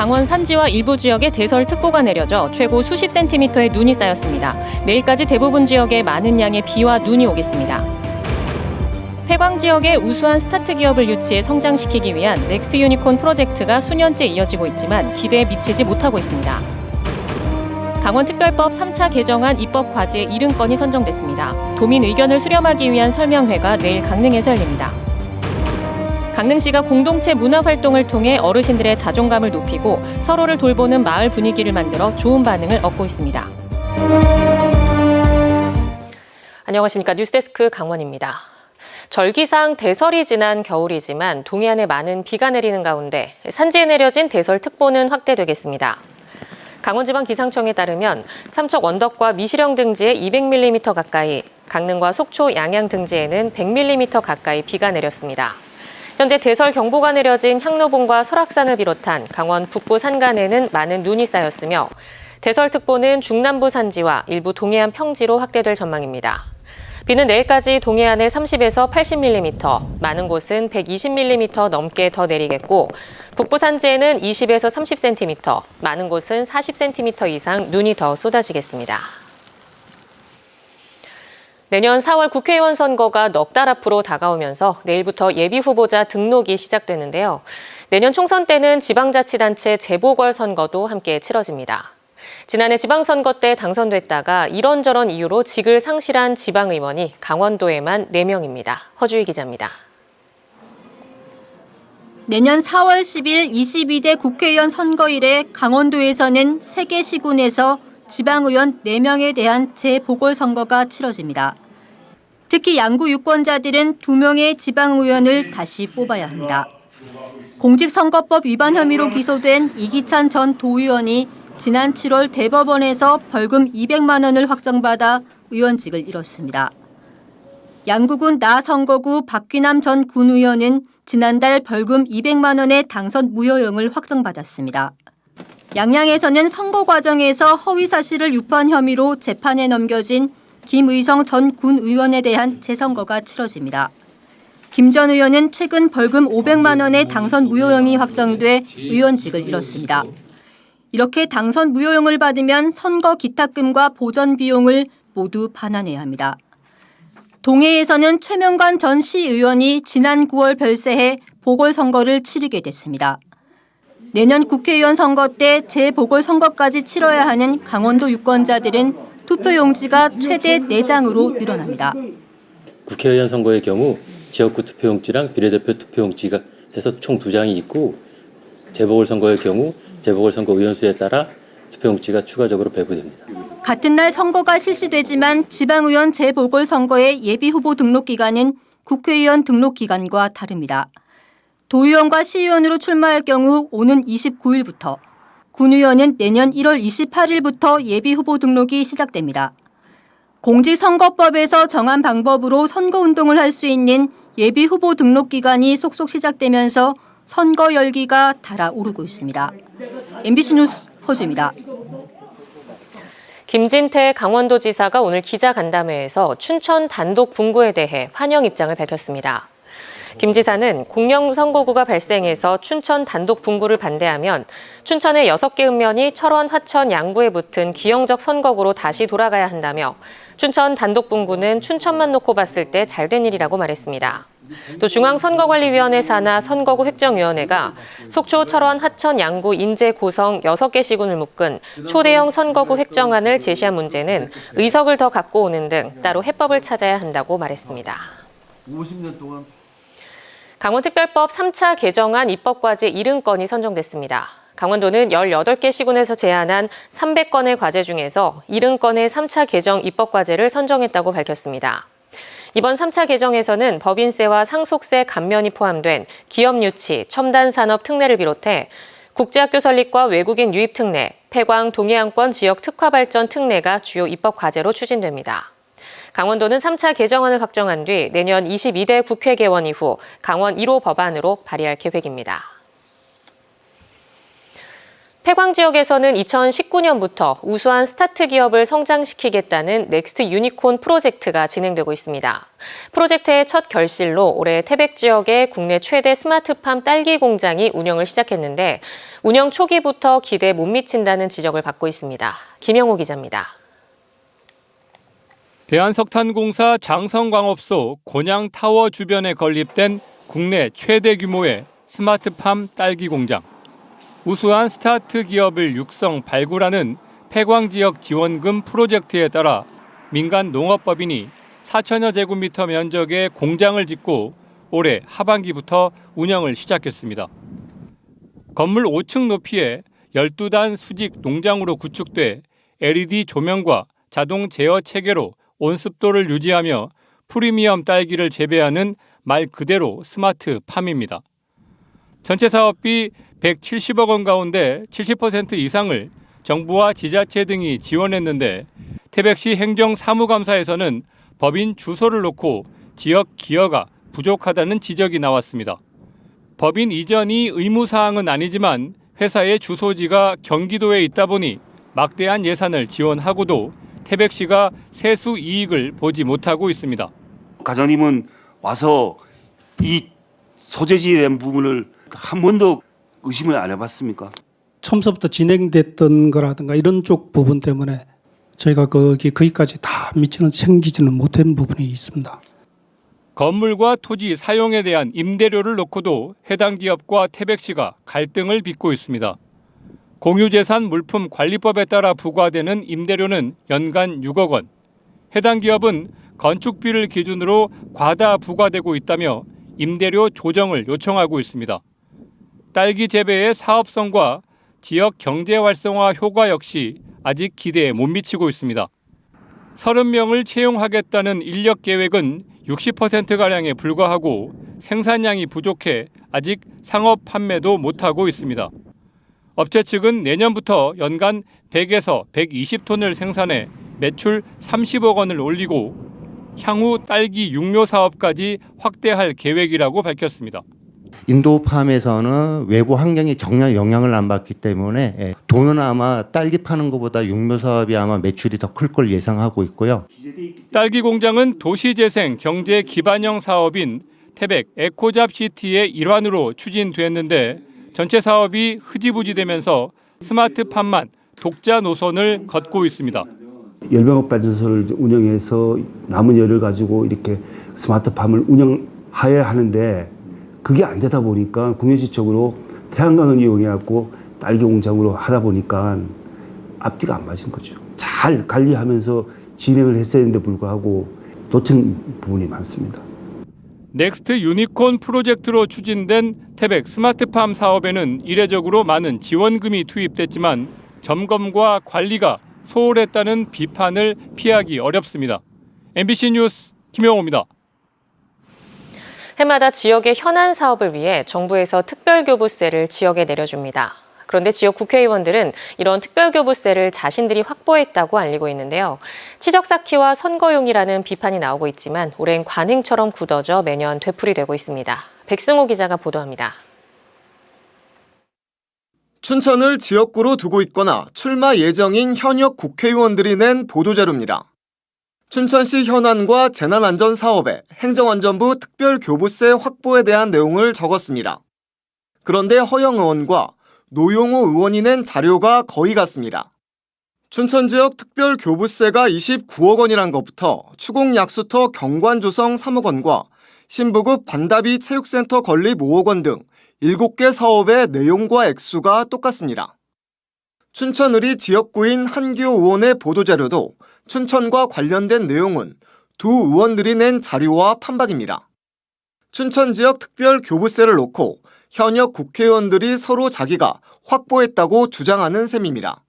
강원 산지와 일부 지역에 대설특보가 내려져 최고 수십 센티미터의 눈이 쌓였습니다. 내일까지 대부분 지역에 많은 양의 비와 눈이 오겠습니다. 폐광 지역에 우수한 스타트 기업을 유치해 성장시키기 위한 넥스트 유니콘 프로젝트가 수년째 이어지고 있지만 기대에 미치지 못하고 있습니다. 강원특별법 3차 개정안 입법 과제에 70건이 선정됐습니다. 도민 의견을 수렴하기 위한 설명회가 내일 강릉에서 열립니다. 강릉시가 공동체 문화활동을 통해 어르신들의 자존감을 높이고 서로를 돌보는 마을 분위기를 만들어 좋은 반응을 얻고 있습니다. 안녕하십니까. 뉴스데스크 강원입니다. 절기상 대설이 지난 겨울이지만 동해안에 많은 비가 내리는 가운데 산지에 내려진 대설특보는 확대되겠습니다. 강원지방기상청에 따르면 삼척 원덕과 미시령 등지에 200mm 가까이, 강릉과 속초, 양양 등지에는 100mm 가까이 비가 내렸습니다. 현재 대설 경보가 내려진 향로봉과 설악산을 비롯한 강원 북부 산간에는 많은 눈이 쌓였으며 대설특보는 중남부 산지와 일부 동해안 평지로 확대될 전망입니다. 비는 내일까지 동해안에 30에서 80mm, 많은 곳은 120mm 넘게 더 내리겠고 북부 산지에는 20에서 30cm, 많은 곳은 40cm 이상 눈이 더 쏟아지겠습니다. 내년 4월 국회의원 선거가 넉 달 앞으로 다가오면서 내일부터 예비후보자 등록이 시작되는데요. 내년 총선 때는 지방자치단체 재보궐선거도 함께 치러집니다. 지난해 지방선거 때 당선됐다가 이런저런 이유로 직을 상실한 지방의원이 강원도에만 4명입니다. 허주희 기자입니다. 내년 4월 10일 22대 국회의원 선거일에 강원도에서는 3개 시군에서 지방의원 4명에 대한 재보궐선거가 치러집니다. 특히 양구 유권자들은 2명의 지방의원을 다시 뽑아야 합니다. 공직선거법 위반 혐의로 기소된 이기찬 전 도의원이 지난 7월 대법원에서 벌금 200만 원을 확정받아 의원직을 잃었습니다. 양구군 나선거구 박귀남 전 군의원은 지난달 벌금 200만 원의 당선 무효형을 확정받았습니다. 양양에서는 선거 과정에서 허위 사실을 유포한 혐의로 재판에 넘겨진 김의성 전 군의원에 대한 재선거가 치러집니다. 김 전 의원은 최근 벌금 500만 원의 당선 무효형이 확정돼 의원직을 잃었습니다. 이렇게 당선 무효형을 받으면 선거 기탁금과 보전 비용을 모두 반환해야 합니다. 동해에서는 최명관 전 시의원이 지난 9월 별세해 보궐선거를 치르게 됐습니다. 내년 국회의원 선거 때 재보궐선거까지 치러야 하는 강원도 유권자들은 투표용지가 최대 4장으로 늘어납니다. 국회의원 선거의 경우 지역구 투표용지랑 비례대표 투표용지가 해서 총 2장이 있고 재보궐선거의 경우 재보궐선거 의원수에 따라 투표용지가 추가적으로 배부됩니다. 같은 날 선거가 실시되지만 지방의원 재보궐선거의 예비후보 등록기간은 국회의원 등록기간과 다릅니다. 도의원과 시의원으로 출마할 경우 오는 29일부터, 군의원은 내년 1월 28일부터 예비후보 등록이 시작됩니다. 공직선거법에서 정한 방법으로 선거운동을 할 수 있는 예비후보 등록기간이 속속 시작되면서 선거 열기가 달아오르고 있습니다. MBC 뉴스 허주입니다. 김진태 강원도지사가 오늘 기자간담회에서 춘천 단독 분구에 대해 환영 입장을 밝혔습니다. 김 지사는 공영선거구가 발생해서 춘천 단독 분구를 반대하면 춘천의 6개 읍면이 철원, 화천, 양구에 붙은 기형적 선거구로 다시 돌아가야 한다며 춘천 단독 분구는 춘천만 놓고 봤을 때 잘된 일이라고 말했습니다. 또 중앙선거관리위원회 산하 선거구 획정위원회가 속초, 철원, 하천, 양구, 인제, 고성 6개 시군을 묶은 초대형 선거구 획정안을 제시한 문제는 의석을 더 갖고 오는 등 따로 해법을 찾아야 한다고 말했습니다. 50년 동안 강원특별법 3차 개정안 입법과제 70건이 선정됐습니다. 강원도는 18개 시군에서 제안한 300건의 과제 중에서 70건의 3차 개정 입법과제를 선정했다고 밝혔습니다. 이번 3차 개정에서는 법인세와 상속세 감면이 포함된 기업 유치, 첨단 산업 특례를 비롯해 국제학교 설립과 외국인 유입 특례, 폐광 동해안권 지역 특화 발전 특례가 주요 입법 과제로 추진됩니다. 강원도는 3차 개정안을 확정한 뒤 내년 22대 국회 개원 이후 강원 1호 법안으로 발의할 계획입니다. 폐광 지역에서는 2019년부터 우수한 스타트 기업을 성장시키겠다는 넥스트 유니콘 프로젝트가 진행되고 있습니다. 프로젝트의 첫 결실로 올해 태백 지역의 국내 최대 스마트팜 딸기 공장이 운영을 시작했는데 운영 초기부터 기대에 못 미친다는 지적을 받고 있습니다. 김영호 기자입니다. 대한석탄공사 장성광업소 곤양타워 주변에 건립된 국내 최대 규모의 스마트팜 딸기 공장. 우수한 스타트 기업을 육성 발굴하는 폐광지역 지원금 프로젝트에 따라 민간 농업법인이 4천여 제곱미터 면적의 공장을 짓고 올해 하반기부터 운영을 시작했습니다. 건물 5층 높이에 12단 수직 농장으로 구축돼 LED 조명과 자동 제어 체계로 온습도를 유지하며 프리미엄 딸기를 재배하는 말 그대로 스마트팜입니다. 전체 사업비 170억 원 가운데 70% 이상을 정부와 지자체 등이 지원했는데 태백시 행정사무감사에서는 법인 주소를 놓고 지역 기여가 부족하다는 지적이 나왔습니다. 법인 이전이 의무사항은 아니지만 회사의 주소지가 경기도에 있다 보니 막대한 예산을 지원하고도 태백시가 세수 이익을 보지 못하고 있습니다. 과장님은 와서 이 소재지에 대한 부분을 한 번도 의심을 안 해봤습니까? 처음부터 진행됐던 거라든가 이런 쪽 부분 때문에 저희가 거기까지 다 미치는 챙기지는 못한 부분이 있습니다. 건물과 토지 사용에 대한 임대료를 놓고도 해당 기업과 태백시가 갈등을 빚고 있습니다. 공유재산 물품 관리법에 따라 부과되는 임대료는 연간 6억 원. 해당 기업은 건축비를 기준으로 과다 부과되고 있다며 임대료 조정을 요청하고 있습니다. 딸기 재배의 사업성과 지역 경제 활성화 효과 역시 아직 기대에 못 미치고 있습니다. 30명을 채용하겠다는 인력 계획은 60%가량에 불과하고 생산량이 부족해 아직 상업 판매도 못하고 있습니다. 업체 측은 내년부터 연간 100에서 120톤을 생산해 매출 30억 원을 올리고 향후 딸기 육묘 사업까지 확대할 계획이라고 밝혔습니다. 인도팜에서는 외부 환경이 전혀 영향을 안 받기 때문에 돈은 아마 딸기 파는 것보다 육묘 사업이 아마 매출이 더 클 걸 예상하고 있고요. 딸기 공장은 도시재생 경제 기반형 사업인 태백 에코잡시티의 일환으로 추진됐는데 전체 사업이 흐지부지되면서 스마트팜만 독자 노선을 걷고 있습니다. 열병업 발전소를 운영해서 남은 열을 가지고 이렇게 스마트팜을 운영해야 하는데 그게 안 되다 보니까 국내시적으로 태양광을 이용해갖고 딸기 공장으로 하다 보니까 앞뒤가 안 맞은 거죠. 잘 관리하면서 진행을 했어야 했는데 불구하고 놓친 부분이 많습니다. 넥스트 유니콘 프로젝트로 추진된 태백 스마트팜 사업에는 이례적으로 많은 지원금이 투입됐지만 점검과 관리가 소홀했다는 비판을 피하기 어렵습니다. MBC 뉴스 김영호입니다. 해마다 지역의 현안 사업을 위해 정부에서 특별교부세를 지역에 내려줍니다. 그런데 지역 국회의원들은 이런 특별교부세를 자신들이 확보했다고 알리고 있는데요. 치적 쌓기와 선거용이라는 비판이 나오고 있지만 오랜 관행처럼 굳어져 매년 되풀이되고 있습니다. 백승호 기자가 보도합니다. 춘천을 지역구로 두고 있거나 출마 예정인 현역 국회의원들이 낸 보도자료입니다. 춘천시 현안과 재난안전 사업에 행정안전부 특별교부세 확보에 대한 내용을 적었습니다. 그런데 허영 의원과 노용호 의원이 낸 자료가 거의 같습니다. 춘천 지역 특별교부세가 29억 원이란 것부터 추곡약수터 경관조성 3억 원과 신부급 반다비 체육센터 건립 5억 원 등 7개 사업의 내용과 액수가 똑같습니다. 춘천을이 지역구인 한기호 의원의 보도자료도 춘천과 관련된 내용은 두 의원들이 낸 자료와 판박입니다. 춘천 지역 특별 교부세를 놓고 현역 국회의원들이 서로 자기가 확보했다고 주장하는 셈입니다.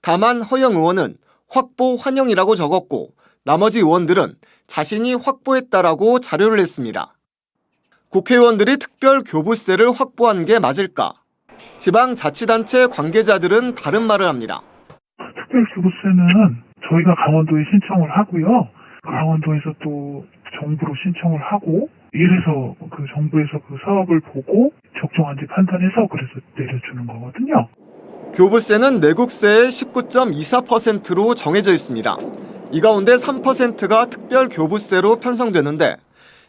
다만 허영 의원은 확보 환영이라고 적었고 나머지 의원들은 자신이 확보했다라고 자료를 냈습니다. 국회의원들이 특별 교부세를 확보한 게 맞을까? 지방자치단체 관계자들은 다른 말을 합니다. 특별교부세는 저희가 강원도에 신청을 하고요. 강원도에서 또 정부로 신청을 하고 이래서 그 정부에서 그 사업을 보고 적정한지 판단해서 그래서 내려주는 거거든요. 교부세는 내국세의 19.24%로 정해져 있습니다. 이 가운데 3%가 특별 교부세로 편성되는데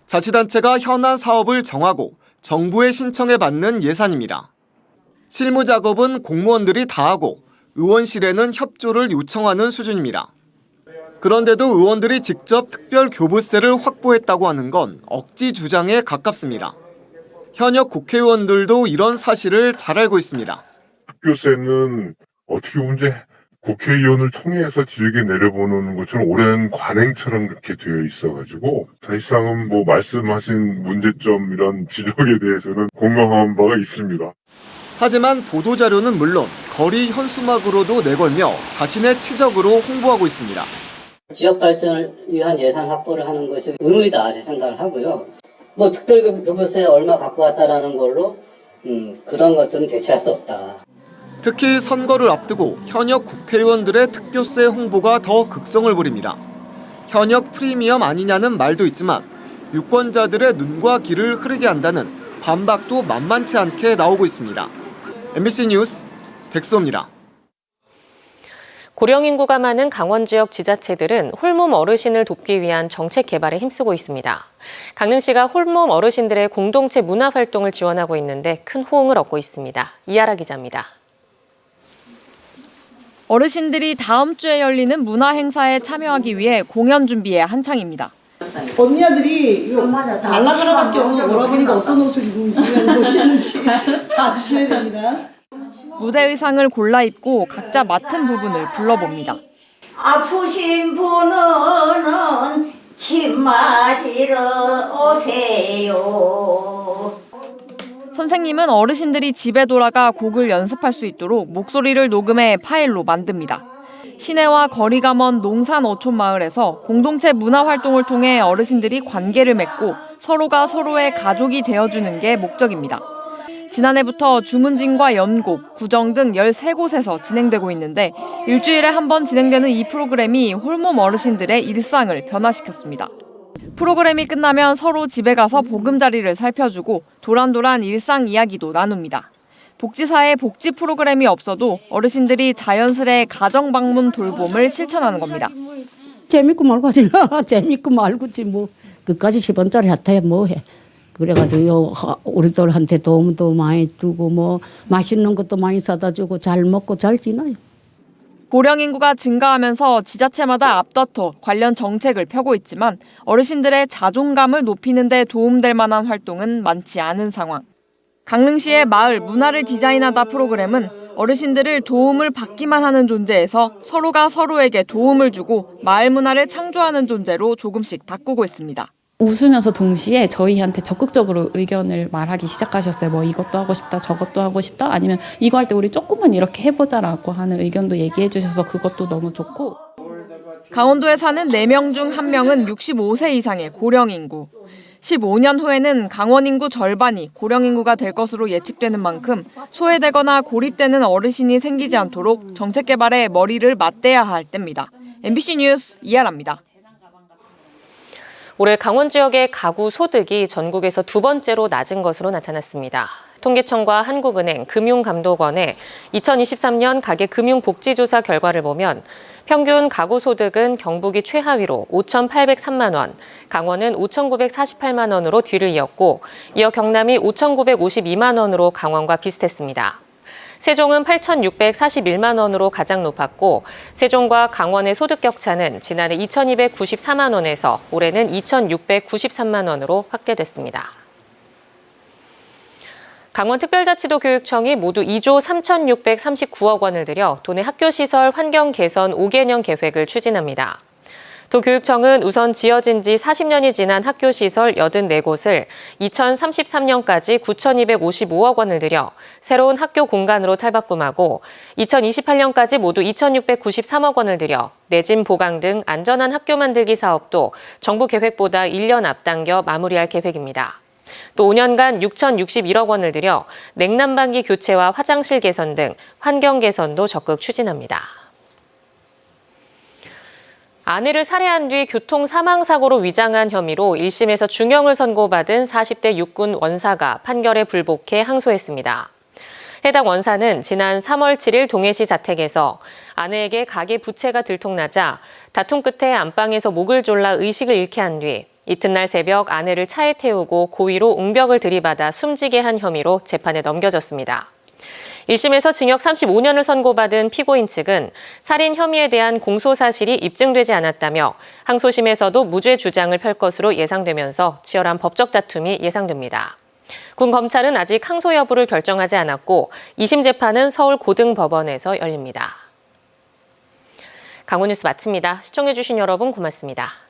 자치단체가 현안 사업을 정하고 정부의 신청에 받는 예산입니다. 실무 작업은 공무원들이 다 하고 의원실에는 협조를 요청하는 수준입니다. 그런데도 의원들이 직접 특별 교부세를 확보했다고 하는 건 억지 주장에 가깝습니다. 현역 국회의원들도 이런 사실을 잘 알고 있습니다. 특교세는 어떻게 보면 이제 국회의원을 통해서 지역에 내려보는 것처럼 오랜 관행처럼 그렇게 되어 있어가지고 사실상은 뭐 말씀하신 문제점 이런 지적에 대해서는 공감한 바가 있습니다. 하지만 보도자료는 물론 거리 현수막으로도 내걸며 자신의 치적으로 홍보하고 있습니다. 지역 발전을 위한 예산 확보를 하는 것이 의무이다 이렇게 생각을 하고요. 뭐 특별교부세 얼마 갖고 왔다라는 걸로 그런 것들은 대체할 수 없다. 특히 선거를 앞두고 현역 국회의원들의 특교세 홍보가 더 극성을 부립니다. 현역 프리미엄 아니냐는 말도 있지만 유권자들의 눈과 귀를 흐리게 한다는 반박도 만만치 않게 나오고 있습니다. MBC 뉴스 백수호입니다. 고령 인구가 많은 강원 지역 지자체들은 홀몸 어르신을 돕기 위한 정책 개발에 힘쓰고 있습니다. 강릉시가 홀몸 어르신들의 공동체 문화 활동을 지원하고 있는데 큰 호응을 얻고 있습니다. 이하라 기자입니다. 어르신들이 다음 주에 열리는 문화 행사에 참여하기 위해 공연 준비에 한창입니다. 언니들이 이거 달라가라밖에 없는 오라버니가 어떤 옷을 입고 오시는지 봐주셔야 됩니다. 무대 의상을 골라 입고 각자 맡은 부분을 불러봅니다. 아프신 분은 침 맞으러 오세요. 선생님은 어르신들이 집에 돌아가 곡을 연습할 수 있도록 목소리를 녹음해 파일로 만듭니다. 시내와 거리가 먼 농산 어촌 마을에서 공동체 문화 활동을 통해 어르신들이 관계를 맺고 서로가 서로의 가족이 되어주는 게 목적입니다. 지난해부터 주문진과 연곡, 구정 등 13곳에서 진행되고 있는데 일주일에 한 번 진행되는 이 프로그램이 홀몸 어르신들의 일상을 변화시켰습니다. 프로그램이 끝나면 서로 집에 가서 보금자리를 살펴주고 도란도란 일상 이야기도 나눕니다. 복지사에 복지 프로그램이 없어도 어르신들이 자연스레 가정 방문 돌봄을 실천하는 겁니다. 재밌고 말고 하지 재밌고 말고지 뭐 그까지 10원짜리 핫해 뭐해. 그래가지고 우리들한테 도움도 많이 주고 뭐 맛있는 것도 많이 사다 주고 잘 먹고 잘 지나요. 고령 인구가 증가하면서 지자체마다 앞다퉈 관련 정책을 펴고 있지만 어르신들의 자존감을 높이는 데 도움될 만한 활동은 많지 않은 상황. 강릉시의 마을 문화를 디자인하다 프로그램은 어르신들을 도움을 받기만 하는 존재에서 서로가 서로에게 도움을 주고 마을 문화를 창조하는 존재로 조금씩 바꾸고 있습니다. 웃으면서 동시에 저희한테 적극적으로 의견을 말하기 시작하셨어요. 뭐 이것도 하고 싶다, 저것도 하고 싶다, 아니면 이거 할 때 우리 조금만 이렇게 해보자라고 하는 의견도 얘기해 주셔서 그것도 너무 좋고. 강원도에 사는 4명 중 1명은 65세 이상의 고령 인구. 15년 후에는 강원 인구 절반이 고령 인구가 될 것으로 예측되는 만큼 소외되거나 고립되는 어르신이 생기지 않도록 정책 개발에 머리를 맞대야 할 때입니다. MBC 뉴스 이하라입니다. 올해 강원 지역의 가구 소득이 전국에서 두 번째로 낮은 것으로 나타났습니다. 통계청과 한국은행, 금융감독원의 2023년 가계금융복지조사 결과를 보면 평균 가구 소득은 경북이 최하위로 5,803만 원, 강원은 5,948만 원으로 뒤를 이었고 이어 경남이 5,952만 원으로 강원과 비슷했습니다. 세종은 8,641만 원으로 가장 높았고 세종과 강원의 소득 격차는 지난해 2,294만 원에서 올해는 2,693만 원으로 확대됐습니다. 강원특별자치도 교육청이 모두 2조 3,639억 원을 들여 도내 학교시설 환경 개선 5개년 계획을 추진합니다. 도교육청은 우선 지어진 지 40년이 지난 학교시설 84곳을 2033년까지 9,255억 원을 들여 새로운 학교 공간으로 탈바꿈하고 2028년까지 모두 2,693억 원을 들여 내진 보강 등 안전한 학교 만들기 사업도 정부 계획보다 1년 앞당겨 마무리할 계획입니다. 또 5년간 6,061억 원을 들여 냉난방기 교체와 화장실 개선 등 환경 개선도 적극 추진합니다. 아내를 살해한 뒤 교통사망사고로 위장한 혐의로 1심에서 중형을 선고받은 40대 육군 원사가 판결에 불복해 항소했습니다. 해당 원사는 지난 3월 7일 동해시 자택에서 아내에게 가게 부채가 들통나자 다툼 끝에 안방에서 목을 졸라 의식을 잃게 한 뒤 이튿날 새벽 아내를 차에 태우고 고의로 웅벽을 들이받아 숨지게 한 혐의로 재판에 넘겨졌습니다. 1심에서 징역 35년을 선고받은 피고인 측은 살인 혐의에 대한 공소 사실이 입증되지 않았다며 항소심에서도 무죄 주장을 펼 것으로 예상되면서 치열한 법적 다툼이 예상됩니다. 군 검찰은 아직 항소 여부를 결정하지 않았고 2심 재판은 서울고등법원에서 열립니다. 강원뉴스 마칩니다. 시청해주신 여러분 고맙습니다.